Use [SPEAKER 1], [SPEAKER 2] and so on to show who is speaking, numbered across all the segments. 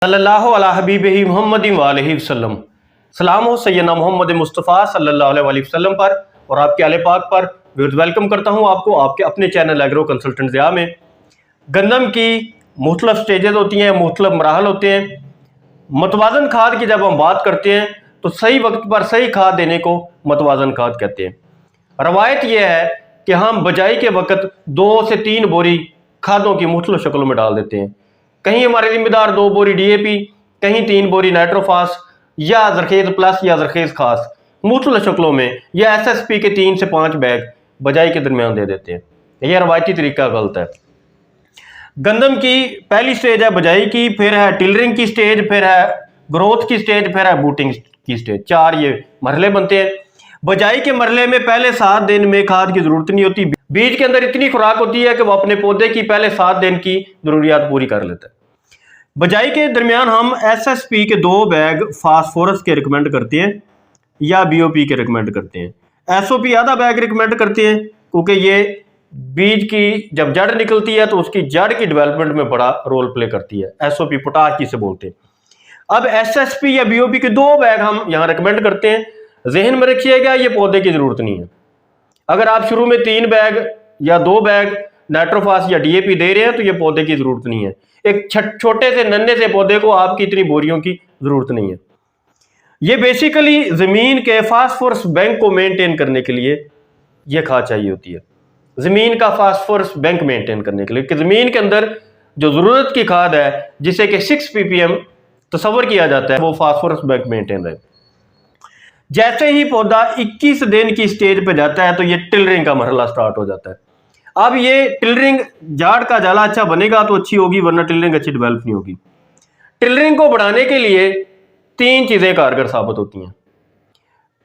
[SPEAKER 1] सल्लल्लाहु अला हबीबिही मुहम्मदिन व आलिहि वसल्लम। सलाम हो सैयदना मोहम्मद मुस्तफ़ा सल्लल्लाहु अलैहि वसल्लम पर और आपके आले पाक पर। वेलकम करता हूँ आपको आपके अपने चैनल एग्रो कंसल्टेंट ज़िया में। गंदम की मुख्तलिफ स्टेजेस होती हैं, मुख्तलिफ मराहल होते हैं। मतवाजन खाद की जब हम बात करते हैं तो सही वक्त पर सही खाद देने को मतवाजन खाद कहते हैं। रवायत यह है कि हम बजाई के वक्त 2 से 3 बोरी खादों की मुख्तलिफ शक्लों में डाल देते हैं। कहीं हमारे जिम्मेदार 2 बोरी DAP, कहीं 3 बोरी नाइट्रोफास या जरखेज प्लस या जरखेज खास मुख्तलिफ शक्लों में या SSP के 3 से 5 बैग बजाई के दरमियान दे देते हैं। यह रवायती तरीका गलत है। गंदम की पहली स्टेज है बजाई की, फिर है टिलरिंग की स्टेज, फिर है ग्रोथ की स्टेज, फिर है बूटिंग की स्टेज। 4 ये मरहले बनते हैं। बजाई के मरहले में पहले 7 दिन में खाद की जरूरत नहीं होती। बीज के अंदर इतनी खुराक होती है कि वो अपने पौधे की पहले 7 दिन की जरूरियात पूरी कर लेता है। बजाई के दरमियान हम SSP के 2 बैग फास्फोरस के रिकमेंड करते हैं या BOP के रिकमेंड करते हैं। SOP आधा बैग रिकमेंड करते हैं क्योंकि ये बीज की जब जड़ निकलती है तो उसकी जड़ की डेवलपमेंट में बड़ा रोल प्ले करती है। SOP पोटाश जिसे बोलते हैं। अब SSP या BOP के 2 बैग हम यहाँ रिकमेंड करते हैं। जहन में रखिएगा ये पौधे की जरूरत नहीं है। अगर आप शुरू में 3 बैग या 2 बैग नाइट्रोफास या DAP दे रहे हैं तो ये पौधे की जरूरत नहीं है। एक छोटे से नन्हे से पौधे को आपकी इतनी बोरियों की जरूरत नहीं है। ये बेसिकली जमीन के फास्फोरस बैंक को मेंटेन करने के लिए ये खाद चाहिए होती है। जमीन का फास्फोरस बैंक मेंटेन करने के लिए कि जमीन के अंदर जो जरूरत की खाद है जिसे कि 6 ppm तस्वर किया जाता है वो फास्फोरस बैंक मेंटेन रहे। जैसे ही पौधा 21 दिन की स्टेज पे जाता है तो ये टिलरिंग का मरहला स्टार्ट हो जाता है। अब ये टिलरिंग झाड़ का जाला अच्छा बनेगा तो अच्छी होगी, वरना टिलरिंग अच्छी डेवलप नहीं होगी। टिलरिंग को बढ़ाने के लिए 3 चीजें कारगर साबित होती हैं।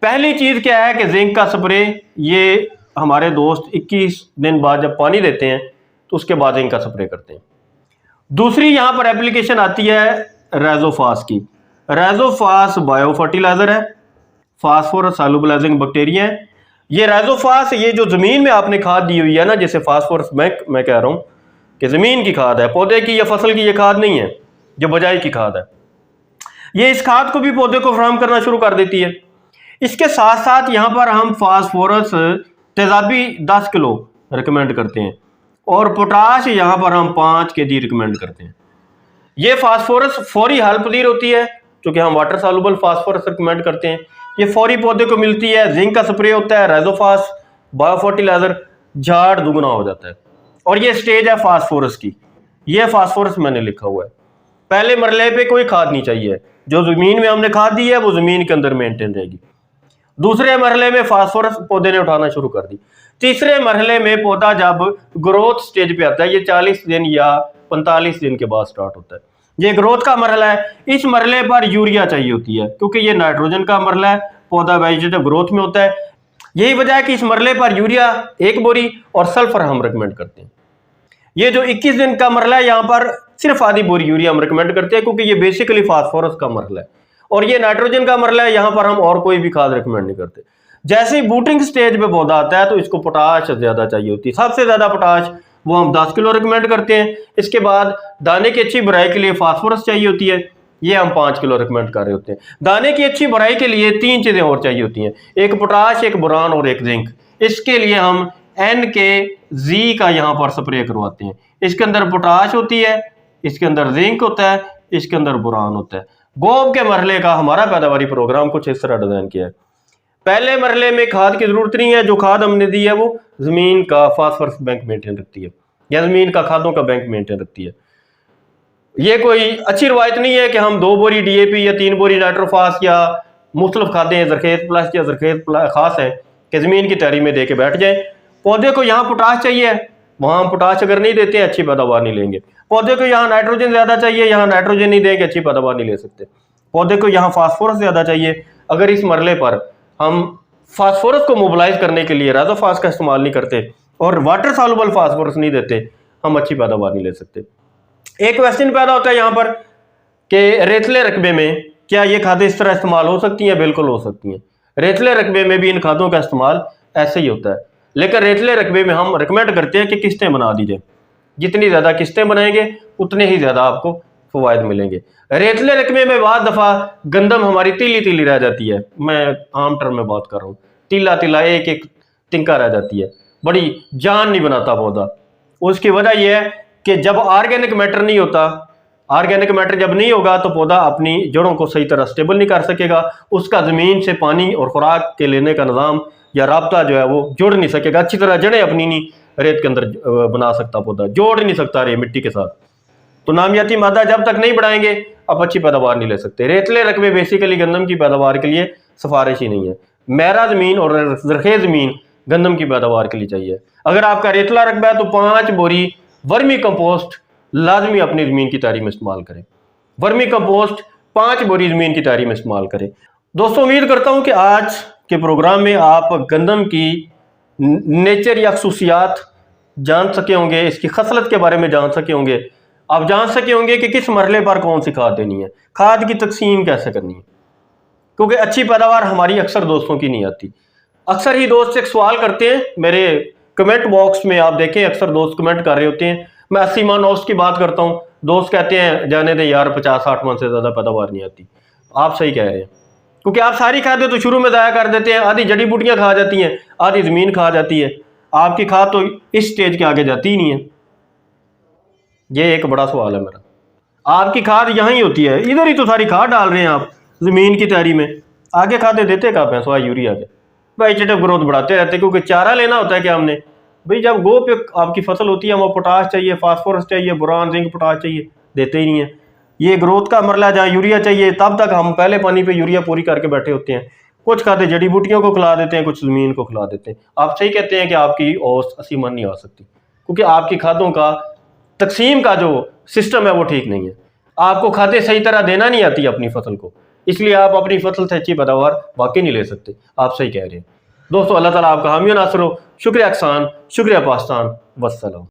[SPEAKER 1] पहली चीज क्या है कि जिंक का स्प्रे। ये हमारे दोस्त 21 दिन बाद जब पानी देते हैं तो उसके बाद जिंक का स्प्रे करते हैं। दूसरी यहां पर एप्लीकेशन आती है रेजोफास की। रेजोफास बायो फर्टिलाइजर है, फास्फोरस सॉल्युबलाइजिंग बैक्टीरिया है। ये रेजोफास ये जो जमीन में आपने खाद दी हुई है ना, जैसे फास्फोरस मैं कह रहा हूं कि जमीन की खाद है, पौधे की या फसल की ये खाद नहीं है जो बजाई की खाद है। ये इस खाद को भी पौधे को फराहम करना शुरू कर देती है। इसके साथ साथ यहां पर हम फास्फोरस तेजाबी 10 किलो रिकमेंड करते हैं और पोटाश यहां पर हम 5 kg रिकमेंड करते हैं। ये फास्फोरस फौरी हाल पजीर होती है क्योंकि हम वाटर सॉल्युबल फास्फोरस रिकमेंड करते हैं। ये फौरी पौधे को मिलती है। जिंक का स्प्रे होता है, रेजोफास बायो फर्टिलाइजर, झाड़ दुगना हो जाता है। और ये स्टेज है फास्फोरस की। ये फास्फोरस मैंने लिखा हुआ है। पहले मरहले पे कोई खाद नहीं चाहिए, जो जमीन में हमने खाद दी है वो जमीन के अंदर मेंटेन रहेगी। दूसरे मरहले में फास्फोरस पौधे ने उठाना शुरू कर दी। तीसरे मरहले में पौधा जब ग्रोथ स्टेज पे आता है, ये 40 दिन या 45 दिन के बाद स्टार्ट होता है। ये ग्रोथ का मरहला है। इस मरहले पर यूरिया चाहिए होती है क्योंकि ये नाइट्रोजन का मरहला है, पौधा वेजिटेटिव ग्रोथ में होता है। यही वजह है कि इस मरहले पर यूरिया 1 बोरी और सल्फर हम रिकमेंड करते हैं। ये जो 21 दिन का मरहला है यहाँ पर सिर्फ आधी बोरी यूरिया हम रिकमेंड करते हैं क्योंकि ये बेसिकली फास्फोरस का मरहला है। और ये नाइट्रोजन का मरहला है, यहाँ पर हम और कोई भी खाद रिकमेंड नहीं करते। जैसे ही बूटिंग स्टेज पे पौधा आता है तो इसको पोटाश ज्यादा चाहिए होती है। सबसे ज्यादा पोटाश वो हम 10 किलो रिकमेंड करते हैं। इसके बाद दाने की अच्छी बढ़ाई के लिए फास्फोरस चाहिए होती है, ये हम 5 किलो रिकमेंड कर रहे होते हैं। दाने की अच्छी बढ़ाई के लिए 3 चीजें और चाहिए होती हैं, एक पोटाश, एक बोरान और एक जिंक। इसके लिए हम NKZ का यहाँ पर स्प्रे करवाते हैं। इसके अंदर पोटाश होती है, इसके अंदर जिंक होता है, इसके अंदर बोरान होता है। गोब के मरहले का हमारा पैदावारी प्रोग्राम कुछ इस तरह डिजाइन किया है। पहले मरहले में खाद की जरूरत नहीं है, जो खाद हमने दी है वो जमीन का फास्फोरस बैंक मेंटेन रखती है या जमीन का खादों का बैंक मेंटेन रखती है। ये कोई अच्छी रवायत नहीं है कि हम 2 बोरी DAP या 3 बोरी नाइट्रोफास या मुख्तलिफ खादें जरखेज प्लस या जरखेज खास है कि जमीन की तैयारी में दे के बैठ जाए। पौधे को यहाँ पोटाश चाहिए, वहां हम पोटाश अगर नहीं देते अच्छी पैदावार नहीं लेंगे। पौधे को यहाँ नाइट्रोजन ज्यादा चाहिए, यहाँ नाइट्रोजन नहीं देंगे अच्छी पैदावार नहीं ले सकते। पौधे को यहाँ फास्फोरस ज्यादा चाहिए, अगर इस मरहले पर हम फास्फोरस को मोबिलाइज करने के लिए रेजोफास का इस्तेमाल नहीं करते और वाटर सॉल्युबल फास्फोरस नहीं देते, हम अच्छी पैदावार नहीं ले सकते। एक क्वेश्चन पैदा होता है यहाँ पर कि रेतले रकबे में क्या ये खादें इस तरह इस्तेमाल हो सकती हैं? बिल्कुल हो सकती हैं। रेतले रकबे में भी इन खादों का इस्तेमाल ऐसे ही होता है, लेकिन रेतले रकबे में हम रिकमेंड करते हैं कि किस्तें बना दीजिए। जितनी ज़्यादा किस्तें बनाएंगे उतने ही ज़्यादा आपको फ़वायद मिलेंगे। रेतले रकबे में बाद दफ़ा गंदम हमारी तीली तीली रह जाती है, मैं आम टर्म में बात कर रहा हूँ, तीला तीला एक एक तिनका रह जाती है, बड़ी जान नहीं बनाता पौधा। उसकी वजह यह है कि जब ऑर्गेनिक मैटर नहीं होता, ऑर्गेनिक मैटर जब नहीं होगा तो पौधा अपनी जड़ों को सही तरह स्टेबल नहीं कर सकेगा, उसका ज़मीन से पानी और खुराक के लेने का निज़ाम या राब्ता जो है वो जोड़ नहीं सकेगा, अच्छी तरह जड़ें अपनी नहीं रेत के अंदर बना सकता, पौधा जोड़ नहीं सकता रे मिट्टी के साथ। तो नामियाती मादा जब तक नहीं बढ़ाएंगे आप अच्छी पैदावार नहीं ले सकते। रेतले रकबे बेसिकली गंदम की पैदावार के लिए सिफारिश ही नहीं है। मैरा ज़मीन और ज़रख़ेज़ ज़मीन गंदम की पैदावार के लिए चाहिए। अगर आपका रेतला रकबा है तो 5 बोरी वर्मी कंपोस्ट लाजमी अपनी ज़मीन की तैयारी में इस्तेमाल करें। वर्मी कंपोस्ट 5 बोरी ज़मीन की तैयारी में इस्तेमाल करें। दोस्तों, उम्मीद करता हूँ कि आज के प्रोग्राम में आप गंदम की नेचर या खसूसियात जान सके होंगे, इसकी खसलत के बारे में जान सके होंगे, आप जान सके होंगे कि किस मरहले पर कौन सी खाद देनी है, खाद की तकसीम कैसे करनी है, क्योंकि अच्छी पैदावार हमारी अक्सर दोस्तों की नहीं आती। अक्सर ही दोस्त एक सवाल करते हैं, मेरे कमेंट बॉक्स में आप देखें अक्सर दोस्त कमेंट कर रहे होते हैं, मैं 80 मन औसत की बात करता हूँ, दोस्त कहते हैं जाने दें यार 50-60 मन से ज़्यादा पैदावार नहीं आती। आप सही कह रहे हैं, क्योंकि आप सारी खादें तो शुरू में ज़ाया कर देते हैं, आधी जड़ी बूटियाँ खा जाती हैं, आधी ज़मीन खा जाती है, आपकी खाद तो इस स्टेज के आगे जाती ही नहीं है। ये एक बड़ा सवाल है मेरा। आपकी खाद यहाँ ही होती है, इधर ही तो सारी खाद डाल रहे हैं आप ज़मीन की तैयारी में, आगे खादें देते कहाँ पे हैं, यूरिया के वेजिटेटिव ग्रोथ बढ़ाते रहते, क्योंकि चारा लेना होता है कि हमने भाई जब गो पे आपकी फसल होती है, वो पोटाश चाहिए, फास्फोरस चाहिए, बोरान, जिंक, पोटाश चाहिए, देते ही नहीं है। ये ग्रोथ का मरला जहाँ यूरिया चाहिए, तब तक हम पहले पानी पे यूरिया पूरी करके बैठे होते हैं। कुछ खाते जड़ी बूटियों को खिला देते हैं, कुछ ज़मीन को खिला देते हैं। आप सही कहते हैं कि आपकी औसत 80 मन नहीं आ सकती, क्योंकि आपकी खादों का तकसीम का जो सिस्टम है वो ठीक नहीं है। आपको खादें सही तरह देना नहीं आती अपनी फसल को, इसलिए आप अपनी फसल से अच्छी पैदावार वाकई नहीं ले सकते। आप सही कह रहे हैं दोस्तों। अल्लाह ताला आपका हामी नासर हो। शुक्रिया अहसान, शुक्रिया पाकिस्तान, वस्सलाम।